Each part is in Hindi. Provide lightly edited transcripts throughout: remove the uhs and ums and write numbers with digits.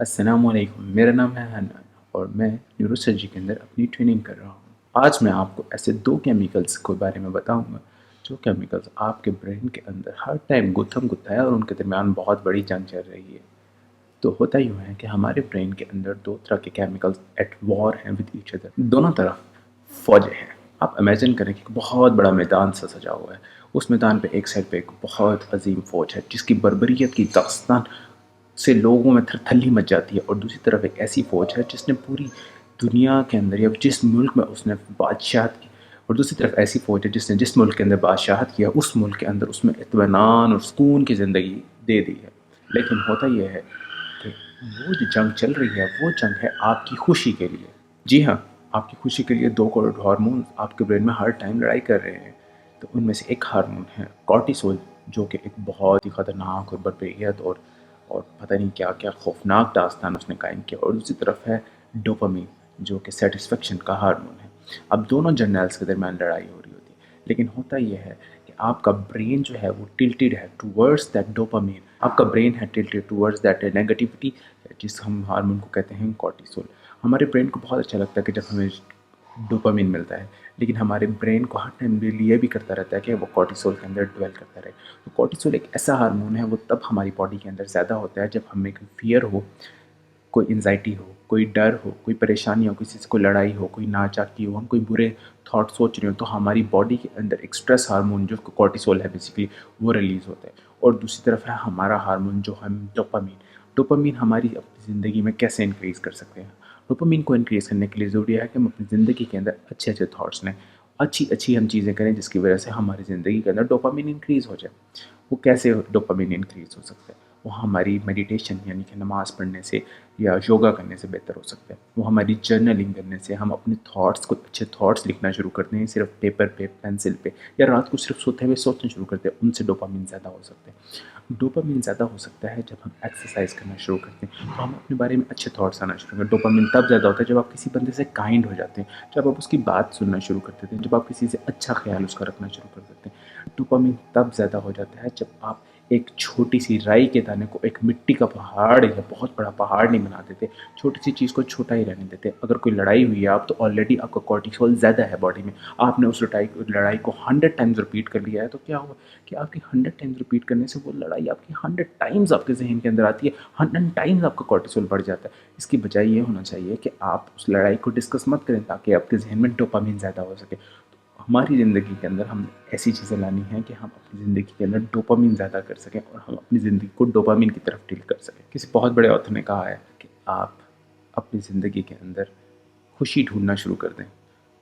अस्सलामुअलैकुम, मेरा नाम है हन्नान और मैं न्यूरोसर्जरी के अंदर अपनी ट्रेनिंग कर रहा हूँ। आज मैं आपको ऐसे 2 केमिकल्स के बारे में बताऊँगा, जो केमिकल्स आपके ब्रेन के अंदर हर टाइम गुत्थम-गुत्ता है और उनके दरमियान बहुत बड़ी जंग चल रही है। तो होता यूँ है कि हमारे ब्रेन के अंदर 2 तरह के केमिकल्स एट वॉर हैं विद ईच अदर। दोनों तरफ फ़ौजें हैं। आप इमेजिन करें कि बहुत बड़ा मैदान सा सजा हुआ है। उस मैदान पे एक साइड पे एक बहुत अज़ीम फ़ौज है, जिसकी बर्बरियत की दास्तान से लोगों में थरथल्ली मच जाती है, और दूसरी तरफ एक ऐसी फ़ौज है जिसने पूरी दुनिया के अंदर या जिस मुल्क में उसने बादशाहत की, और दूसरी तरफ ऐसी फ़ौज है जिसने जिस मुल्क के अंदर बादशाहत किया उस मुल्क के अंदर उसमें इत्मीनान और सुकून की ज़िंदगी दे दी है। लेकिन होता यह है कि वो जो जंग चल रही है वो जंग है आपकी खुशी के लिए। जी हाँ, आपकी खुशी के लिए 2 करोड़ हार्मोन आपके ब्रेन में हर टाइम लड़ाई कर रहे हैं। तो उनमें से एक हार्मोन है कॉर्टिसोल, जो कि एक बहुत ही ख़तरनाक और बरबेहियत और पता नहीं क्या-क्या खौफनाक दास्तान उसने कायम किया, और दूसरी तरफ है डोपामाइन, जो कि सैटिस्फैक्शन का हार्मोन है। अब दोनों जर्नल्स के दरमियान लड़ाई हो रही होती है, लेकिन होता यह है कि आपका ब्रेन जो है वो टिल्टेड है टुवर्ड्स दैट डोपामाइन। आपका ब्रेन है टिल्टेड टुवर्ड्स दैट नेगेटिविटी, जिस हम हार्मोन को कहते हैं कॉर्टिसोल। हमारे ब्रेन को बहुत अच्छा लगता है कि जब हमें डोपामिन मिलता है, लेकिन हमारे ब्रेन को हर टाइम ये भी करता रहता है कि वो कॉर्टिसोल के अंदर ड्वेल करता रहे। तो कॉर्टिसोल एक ऐसा हार्मोन है, वो तब हमारी बॉडी के अंदर ज़्यादा होता है जब हमें कोई फियर हो, कोई एंजाइटी हो, कोई डर हो, कोई परेशानी हो, किसी से कोई लड़ाई हो, कोई नाचाकी हो, हम कोई बुरे थॉट सोच रहे हो, तो हमारी बॉडी के अंदर एक स्ट्रेस हार्मोन जो कॉर्टिसोल है बेसिकली वो रिलीज़ होता है। और दूसरी तरफ है हमारा हार्मोन जो हम डोपामीन। डोपामीन हमारी अपनी ज़िंदगी में कैसे इंक्रीज़ कर सकते हैं? डोपामीन को इंक्रीज़ करने के लिए ज़रूरी है कि हम अपनी ज़िंदगी के अंदर अच्छे-अच्छे थॉट्स लें, अच्छी-अच्छी हम चीज़ें करें जिसकी वजह से हमारी ज़िंदगी के अंदर डोपामीन इंक्रीज़ हो जाए। वो कैसे डोपामीन इंक्रीज़ हो सकता है? वो हमारी मेडिटेशन यानी कि नमाज़ पढ़ने से या योगा करने से बेहतर हो सकता है। वो हमारी जर्नलिंग करने से, हम अपने थॉट्स को अच्छे थॉट्स लिखना शुरू करते हैं सिर्फ पेपर पे, पेंसिल पे, या रात को सिर्फ सोते हुए सोचना शुरू करते हैं, उनसे डोपामीन ज़्यादा हो सकता है। डोपामीन ज़्यादा हो सकता है जब हम एक्सरसाइज करना शुरू करते हैं, तो हम अपने बारे में अच्छे थॉट्स आना शुरू करते हैं। डोपामीन तब ज़्यादा होता है जब आप किसी बंदे से काइंड हो जाते हैं, जब आप उसकी बात सुनना शुरू कर देते हैं, जब आप किसी से अच्छा ख्याल उसका रखना शुरू कर देते हैं। डोपामीन तब ज़्यादा हो जाता है जब आप एक छोटी सी राई के दाने को एक मिट्टी का पहाड़ या बहुत बड़ा पहाड़ नहीं बना देते, छोटी सी चीज़ को छोटा ही रहने देते। अगर कोई लड़ाई हुई है आप, तो ऑलरेडी आपका कॉर्टिसोल ज़्यादा है बॉडी में, आपने उस लड़ाई को 100 टाइम्स रिपीट कर लिया है, तो क्या हुआ कि आपकी 100 टाइम्स रिपीट करने से वो लड़ाई आपकी 100 टाइम्स आपके जहन के अंदर आती है, 100 टाइम्स आपका कॉर्टिसोल बढ़ जाता है। इसकी बजाय ये होना चाहिए कि आप उस लड़ाई को डिस्कस मत करें, ताकि आपके जहन में डोपामिन ज़्यादा हो सके। हमारी ज़िंदगी के अंदर हम ऐसी चीज़ें लानी हैं कि हम अपनी ज़िंदगी के अंदर डोपामिन ज़्यादा कर सकें और हम अपनी ज़िंदगी को डोपामिन की तरफ टिल्ट कर सकें। किसी बहुत बड़े ऑथर ने कहा है कि आप अपनी ज़िंदगी के अंदर खुशी ढूंढना शुरू कर दें,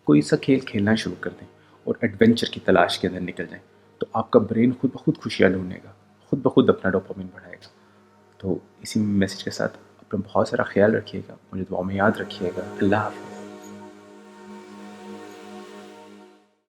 कोई सा खेल खेलना शुरू कर दें और एडवेंचर की तलाश के अंदर निकल जाएं, तो आपका ब्रेन खुद ब खुद खुशियाँ ढूंढेगा, खुद ब खुद अपना डोपामिन बढ़ाएगा। तो इसी मैसेज के साथ अपना बहुत सारा ख्याल रखिएगा, मुझे दुआ में याद रखिएगा। अल्लाह हाफ़िज़।